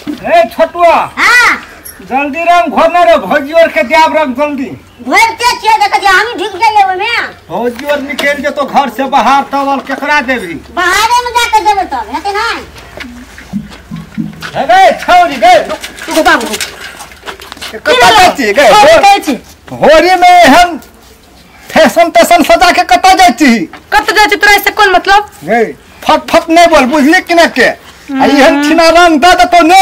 ए छोटुआ हां जल्दी रंग घोरना रे भौजी और के देब रंग जल्दी भरते छे देख जे हम ढिक गेले ओमे भौजी और निकल जे तो घर से बाहर तवल केकरा देबी बाहरे में जाके देबे तब हेते ना हे गे छौरी गे तू बाबू कता जाती गे होरी में हम फैशन तैशन सजा के कता जाती तोरा से कौन मतलब गे फट फट नहीं बोल बुझली कि ना के आई हम छिना रंग द तो न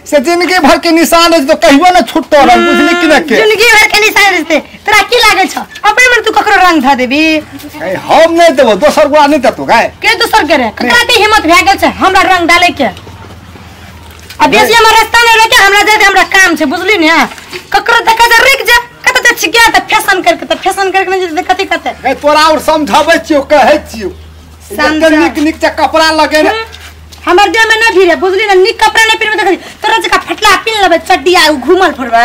से जिंदगी भर के निशान है तो कहियो ना छूटतो रंग बुझली कि ना के जिंदगी भर के निशान रहते तोरा की लागे छ अपने मन तू ककरो रंग धा देबी हम नहीं देबो दोसर गुआ नहीं देतो गाय के दोसर करे ककरा के हिम्मत भए गेल छ हमरा रंग डाले के अब बेसी हमर रास्ता में रह के हमरा दे दे हमरा काम छै बुझली ने ककरो देखा जा रुक जा कत त छिया त फैशन करके नहीं जे कथि कते ए तोरा और समझाबै छियो कहै छियो निक निक च कपड़ा लगे हमर देह में न भीरे बुझली ना निक कपड़ा नहीं पहनबे देखली तोरा जका फटला पिन लेबे चड्डी आ घुमल फिरबा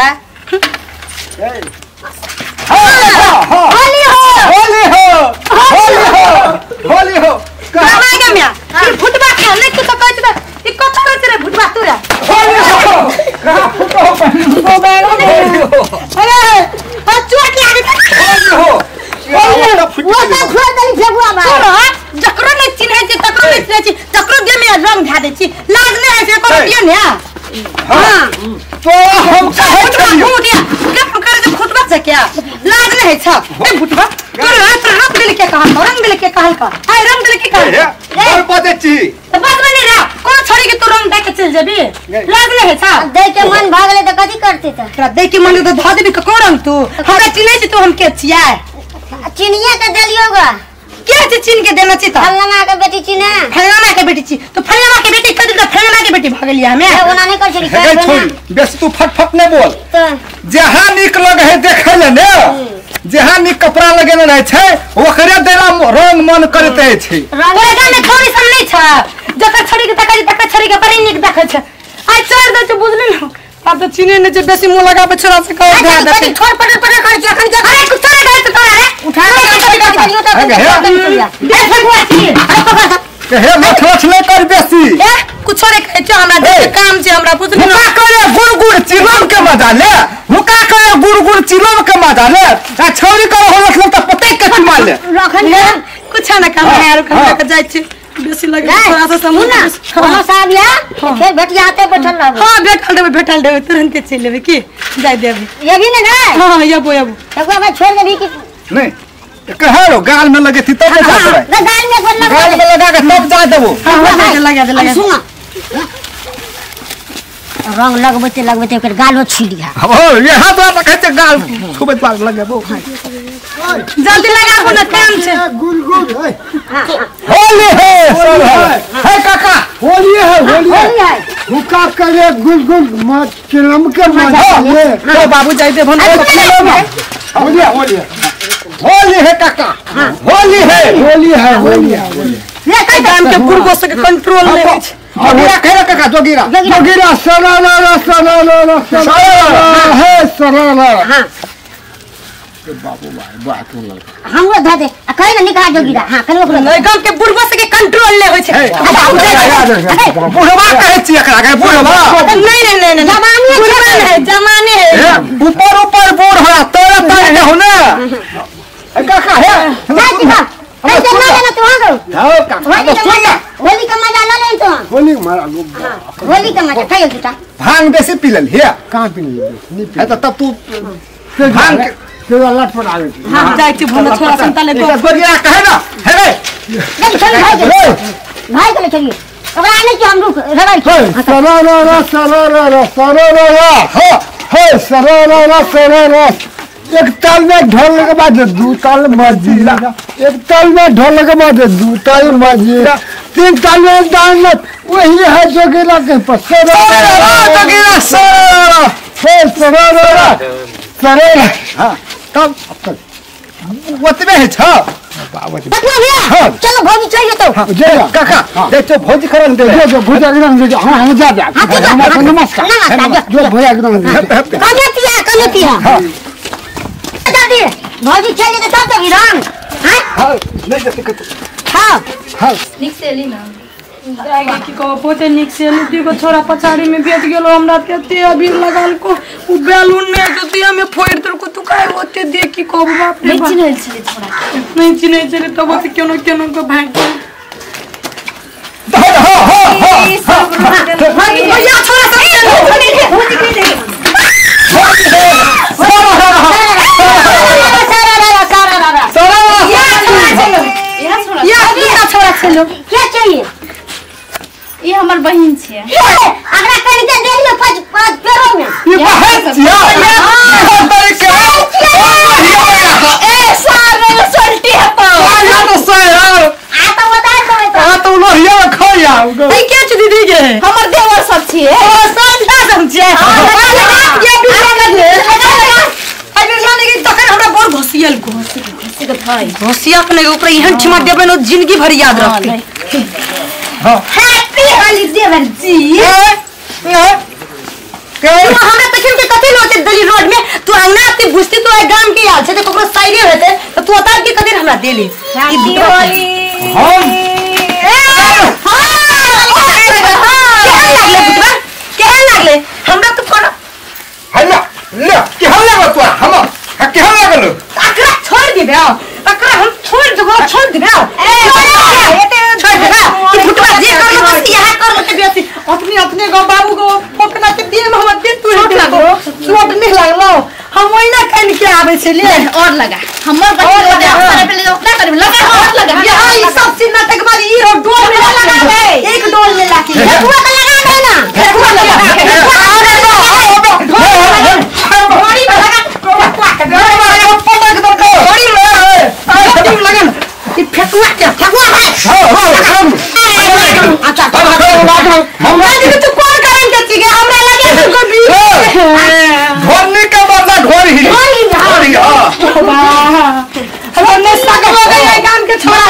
होली हो कमा के मिया ई फुटबा के नहीं कुछ कहै छ ई कत कहै छ रे फुटबा तोरा कहां फुटो हो अरे आ चोट लागे होली हो वो तो छोड़ दली फेगुआ बा जकरो नहीं चिन्है छै तकरो नहीं चिन्है छै तकरो दे में रंग धा दे छी लाज नहीं है से कोनो दिया ने हां तो हम कहै छी के करे जे फुटबा से क्या लाज नहीं है छ ए फुटबा तोरा रंग दिल के कहल रंग दिल के कहल का आई रंग दिल के कहल और बजे छी तो बात में नहीं रहा कौन छोड़ी के तू रंग दे के चल जेबी लाज नहीं है छ दे के मन भागले त कथि करते त तोरा दे के मन तो धा देबी ककरो रंग तू हमरा चिन्है छी तू हम के छियै चिनिया के दलियोगा क्या से चिन्ह के देना छी त फलना के बेटी चिन्ह फलना के बेटी छी तो फलना के बेटी कद फलना के बेटी भागलिया हमें ओना नहीं कर छली हे छोरी बेस तू फट फट नहीं बोल तो जहां निक लगे है देखे ले ने जहां निक कपड़ा लगेने रहे छै ओकरे देला रंग मन करते छै ओरा में छोरी सब नहीं छ जकर छोरी के तका छोरी के बड़ी निक देखे छै आई चोर दे छ बुझली न अब तो चिन्ह ने जे बेसी मुंह लगाबे छोरा से कह दे दे छोड़ पड़ कर छ अखन जा अरे कुछ छोरा गए तो तोरा रे उठा दे फगुआ छी अरे पकड़ हे मछलछ नहीं कर बेसी ए कुछ रे कहे छ हमरा दे काम छै हमरा बुझली हुका करे गुड़ चिलम के मजा ले हुका करे गुड़ चिलम के मजा ले आ छौरी करे हो मतलब त पते के मार ले रखन कुछ ना काम है यार कम के जाय छी बेसी लगे थोड़ा सा समझ ना हां साहब या फिर भेटियाते बैठल रहब हां बैठल देबे तुरंत चल लेबे की जाय देबे ये भी ना हां यबो एकरा भाई छोड़ देबी कि नहीं कहारो गाल में लगे थी तब जा गाल में लगा के तब जा देबो लगा सुन रंग लगबते ओकर गालो छिलिया ओ यहां तो रखे छ गाल खूब बार लगेबो जल्दी लगाबो ना काम छै गुल होली है हे काका होली है हुका करे गुल मत चिलम के मजा ले तो बाबू जाय दे भन होली है काका होली है ले कई काम के पूर्व से कंट्रोल ले जोगिरा कहे काका जोगिरा सरा है सरा हां बाबू भाई तू लगा हम वो धा दे कहीं ना निकाल जोगिरा हां कहीं वो नहीं काम के पूर्व से कंट्रोल ले होय छै बुढ़वा कहे छी एकरा के बुढ़वा नहीं जमाने है ऊपर बूढ़ है तोरा तर हो ना काका है ऐसे ना लेना तू हां हां काका सुन ना होली का मजा ले ले तो होली मारा होली का मजा खाइयो बेटा भांग बेसी पी लेल है कहां पी नहीं है तो तब तू भांग के लट पर आवे हां जाय छी भन छोरा संता ले तो गोरिया कहे ना है रे भाई के चलिए ओकरा आने की हम रुक रवाई सरा एक ताल में ढोल के बाद दो ताल मजीरा एक ताल में ढोल के बाद दो ताल मजीरा तीन ताल में डांस वही है जोगिरा के पसरा जोगिरा सरा हां तब वतबे है छ चलो भौजी चाहिए तो जय काका देख तो भौजी करन दे जो भौजी करन दे हम जा नमस्कार जो भौजी करन दे कने पिया जल्दी भौजी चाहिए तो तब हीरान हां नहीं जते हां निक से ली ना जाएगा कि को पोते निक से लुटी को छोरा पछाड़ी में बैठ गेलो हमरा केते अबीर लगाल को उ बैलून ने जतिया में फोड़ तर को तू काय होते देख कि को बाप रे नहीं चिन्हल छले छोरा नहीं चिन्है छले तब त केनो को भाग भैया छोरा चलो क्या चाहिए ये हमार बहन छे अगला कनी के दे लियो पांच पेरो में ये बहन ए सारे सल्टी है तो तो लोहिया खाया ए के छ दीदी के हमर देवर सब छे सब सब छे ये बिना ले अबे जाने की तखन हमरा बहुत घोसियल के भाई घोसिया अपने के ऊपर इहन छिमा देबे न जिंदगी भर याद रखती हैप्पी हॉलीडे जी तू हमरा तखन के कथि लोते दली रोड में तू अंगना आती बुझती तू गांव के हाल से तो ककरो साइडे रहते तो तू उतार के कथि हमरा देली हैप्पी होली केहन लागले हमरा तो कोन हल्ला ले केहन लागल तोरा हम केहन लागल अकरा छोड़ दिबे अकरा हम छोड़ देबो छोड़ दिबे छोड़ देबे कि फुटवा जे करलो बस यहां करलो के बेसी अपने गो बाबू गो पकना के दिए में हम दे तू चोट नहीं लागलो हम ओइना कन के आवे छै ले और लगा हमर बहन लगा सारे पहले उतना कर लगा और लगा यहां ई सब चीज नाटक बाजी ई डोल में लगा दे एक डोल में लाके फेकुआ का लगा दे ना फेकुआ बड़ी लगा ई फेकुआ के फेकुआ है अच्छा हमरा जी तू कौन कारण के छी हमरा लगे तू भी ढोलने का बदला ढोल ही हमने सकल हो गई काम के छोड़ा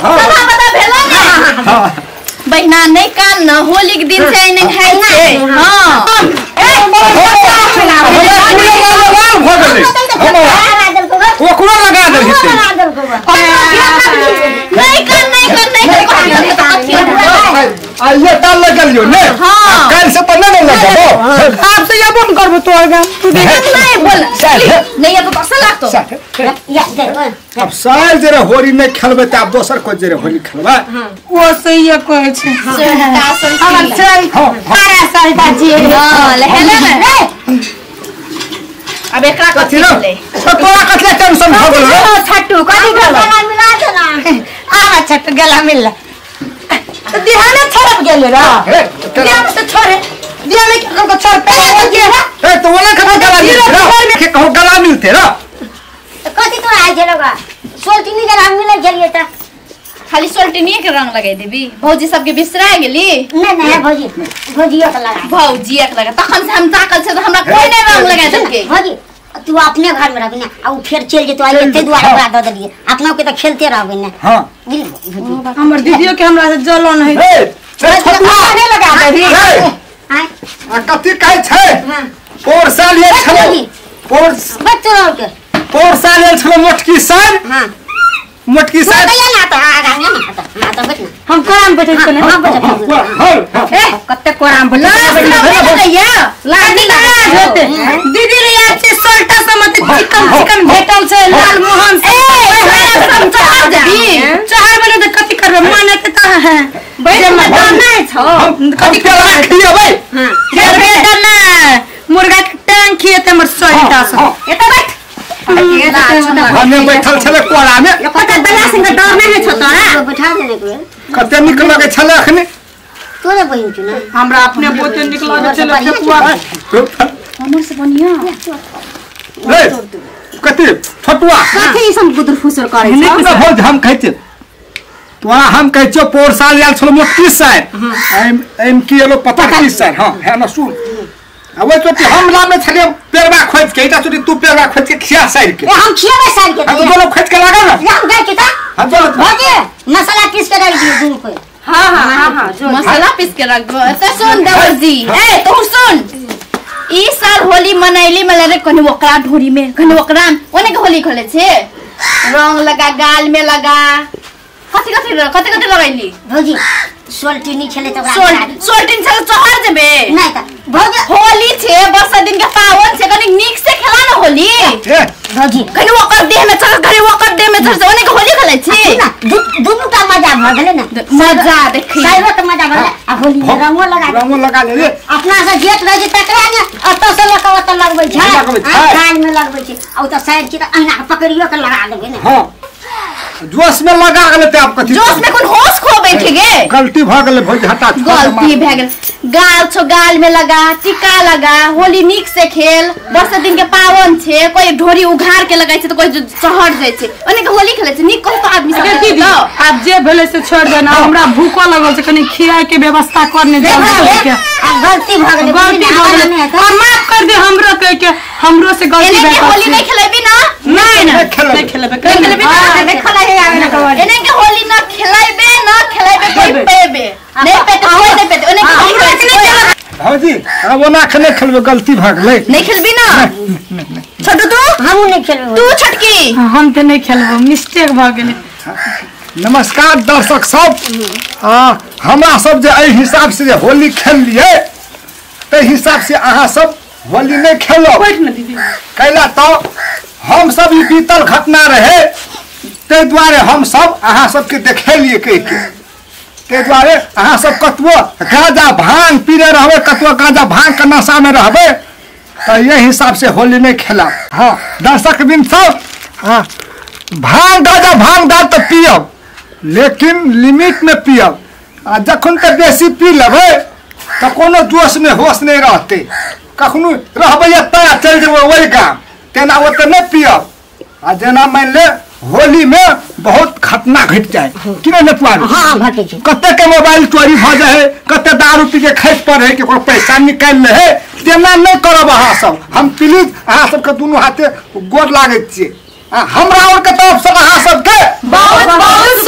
सभा पता भेलो ना बहिना नहीं कान न होली के दिन से नहीं खाई छे हां ओकरो लगा दे आइए ताल लगा लियो ने कल से पन्ना नहीं लगाओ आप से ये बोल करबो तो आगा तू देख नहीं बोल नहीं अब तो सलाह तो या दे अब साल जरे होली नहीं खेलबे त अब दोसर को जरे होली खेलबा वो सही है कोई छे हमर चल सारा सालटा जी हां लेहले में अब एकरा कथि ले तोरा कथले टेंशन हो गेल छट्टू कथि गलो मिला दे ना आवा छट्टू गला मिल तो दिहाने छरप गेले रा दिहाने से छोरे दिहाने को छोर पे के ए तो वाला खबर गला मिलते के कहो गला मिलते रा कथि तो आ गेलगा सोल्टी नहीं के रंग मिला गेलिए त खाली सोल्टिनिए के रंग लगाई देबी भौजी सबके बिसरा गेली नहीं भौजियो का लगा भौजी एक लगा तखन से हम ताकल से हमरा कोई नहीं रंग लगा देके भौजी तू अपने घर में रहबी ना आ फिर चल जे तो आइए ते द्वारा बड़ा द दिए अपना के तो खेलते रहबी ना हां हमर दीदियो के हमरा से जलन है ए छतुआ नहीं लगा देबी हां आ कथि कहै छै हां पोर साल ये छले बच्चों के पोर साल ये छले मोटकी साल हां मोटकी साल तो ना तो आगा ना तो बैठ हम कोराम बैठे छने हां बैठ ए कत्ते कोराम बोल भैया लाडी ना होते दीदी रे यार से सोल्टा समत चिकन भेटल छै लाल मोहन से समझा देबी चार बने तो कथि करबे माने के त है बैठे मैदान नहीं छो कथि कला खियो भाई हां बेटा ना मुर्गा के टांग खिएते हमर सोल्टा से एत बैठ हमें बैठल छले कोरा में पता बला सिंह डर नहीं है छोटा बैठा देने के कते निकल लगे छले अखने तोरे बहिन छु ना हमरा अपने पोते निकला दे चले फेकुआ हमर से बनिया रे कते फटुआ कथि सब गुदर फुसर करे निक न हो हम कहते तोरा हम कहै छ पोर साल याल छले मोटकी साल एम की एलो पता की साल हां है ना सुन अब तो हम लामे छले पेरवा खोज के इटा चोटी तू पेरवा खोज के खिया साइड के हम खियाबे साल के अब तो बोलो खोज के लगा ना हम गए के ता हां बोलो भौजी मसाला पीस के रख दिए दूध को हां मसाला पीस के रख दो तो सुन देवर जी ए तू सुन ई साल होली मनैली मले रे कनी ओकरा ढोरी में कनी ओकरा ओने के होली खोले छे रंग लगा गाल में लगा कथी लगैली भौजी सोल्टिनी खेले तो सोल्टिन से चहर जेबे नहीं त भौजी होली छे वर्षा दिन के पावन छे कनी निक से खेला न होली भौजी कनी ओकर देह में चढ़ घरे ओकर देह में चढ़ ओने के होली खेलै छी ना दुनु का मजा भ गेले ना मजा देखी साइबो त मजा भ गेले आ होली में रंगो लगा ले अपना से जेठ रह जे तकरा ने अत से लकवा त लगबै छै कान में लगबै छै आ त साइड की त अहिना पकड़ियो के लगा देबे ने हां जोश में लगा गेले ते आप कथि जोश में कोन होश खो बैठ गे गलती भ गेले भौजी हटा गलती भ गेल गाल छो गाल में लगा टीका लगा होली निक से खेल वर्षा दिन के पावन छे कोई ढोरी उघार के लगाइ छै त कोई चहर जाय छै ओने के होली खेलै छै निक कहतो आदमी सब दीदी आप जे भेले से छोड़ देना हमरा भूखो लगल छै कनी खियाए के व्यवस्था करने जाऊ गलती भ गेले और माफ कर दे हमरो के हमरो से गलती एने भए के होली नहीं खेलेबी ना नहीं खेलेबे देखला हे आवे ना कवर एने के होली ना खेलाइबे कोई पेबे नहीं पेते कोई नहीं पेते ओने के हमरो के नहीं भौजी अब ओना खने खेलबे गलती भ गेले नहीं खेलबी ना छोटू तू हम नहीं खेलबो तू छटकी हम ते नहीं खेलबो मिस्टेक भ गेले नमस्कार दर्शक सब हमरा सब जे एहि हिसाब से जे होली खेल लिए ते हिसाब से अहाँ सब होली नहीं खेलो कैला तो हम सब ई बीतल घटना रहे ते द्वारे हम सब अहाँ सबके देखेलिए के ते द्वारे अहाँ सब कतबो गांजा भांग पीरे रहबे कतबो गांजा भांग के नशा में रहबे तो ये हिसाब से होली नहीं खेला हाँ दर्शक बिन सब हाँ भांग गांजा भांग दाल तो पियब लेकिन लिमिट में पियब आ जखन तक बेसी पी लेबै तो कोनो जोश में होश नहीं रहते कखनो रहबै एतऽ चल जेबै वही गाम तेना ओतऽ नहीं पियब आ जेना मान ले होली में बहुत घटना घट जाए कि नहीं पुआर हां घटे छै कते के मोबाइल चोरी भ जाए है कते दारू पी के खैस पड़े है केकरो पैसा निकाल ले है तेना नहीं करब अहाँ सब हम प्लीज अहाँ सब के दुनू हाथे गोर लागै छियै हमरा और के तरफ से अहाँ सब के बहुत बहुत